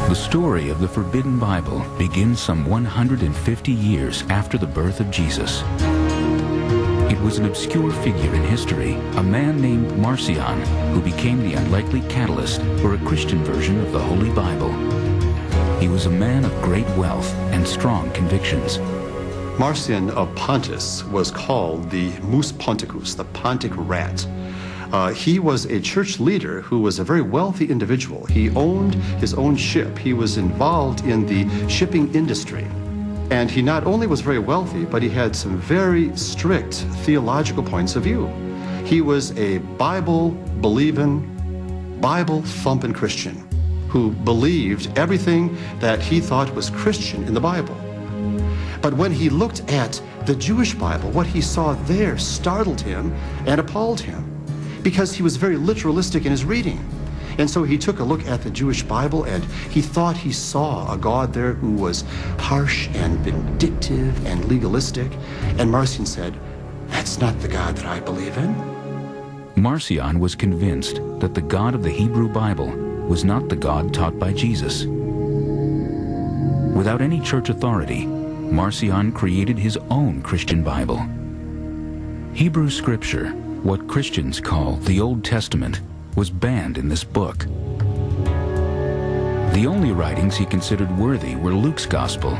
The story of the Forbidden Bible begins some 150 years after the birth of Jesus. It was an obscure figure in history, a man named Marcion, who became the unlikely catalyst for a Christian version of the Holy Bible. He was a man of great wealth and strong convictions. Marcion of Pontus was called the Mus Ponticus, the Pontic rat. He was a church leader who was a very wealthy individual. He owned his own ship. He was involved in the shipping industry. And he not only was very wealthy, but he had some very strict theological points of view. He was a Bible-believing, Bible-thumping Christian who believed everything that he thought was Christian in the Bible. But when he looked at the Jewish Bible, what he saw there startled him and appalled him, because he was very literalistic in his reading. And so he took a look at the Jewish Bible and he thought he saw a God there who was harsh and vindictive and legalistic. And Marcion said, "That's not the God that I believe in." Marcion was convinced that the God of the Hebrew Bible was not the God taught by Jesus. Without any church authority, Marcion created his own Christian Bible. Hebrew scripture, what Christians call the Old Testament, was banned in this book. The only writings he considered worthy were Luke's Gospel,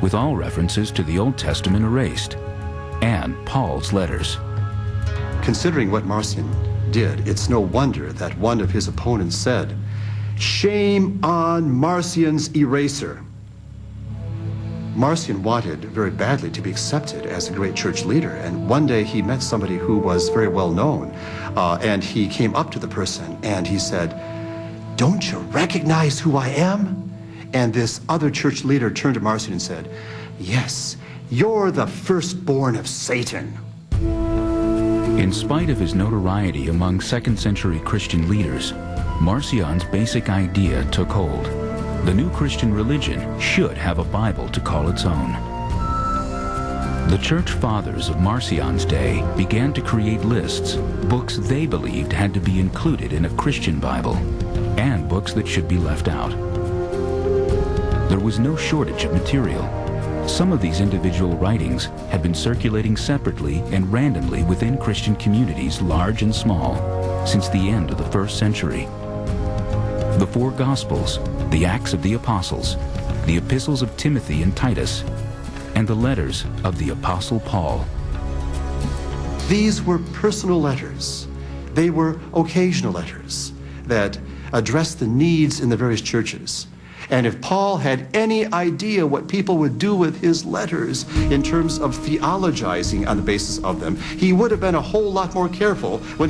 with all references to the Old Testament erased, and Paul's letters. Considering what Marcion did, it's no wonder that one of his opponents said, "Shame on Marcion's eraser." Marcion wanted very badly to be accepted as a great church leader, and one day he met somebody who was very well known, and he came up to the person and he said, "Don't you recognize who I am?" And this other church leader turned to Marcion and said, "Yes, you're the firstborn of Satan." In spite of his notoriety among second-century Christian leaders, Marcion's basic idea took hold. The new Christian religion should have a Bible to call its own. The church fathers of Marcion's day began to create lists, books they believed had to be included in a Christian Bible, and books that should be left out. There was no shortage of material. Some of these individual writings had been circulating separately and randomly within Christian communities, large and small, since the end of the 1st century. The 4 Gospels, the Acts of the Apostles, the Epistles of Timothy and Titus, and the letters of the Apostle Paul. These were personal letters. They were occasional letters that addressed the needs in the various churches. And if Paul had any idea what people would do with his letters in terms of theologizing on the basis of them, he would have been a whole lot more careful when he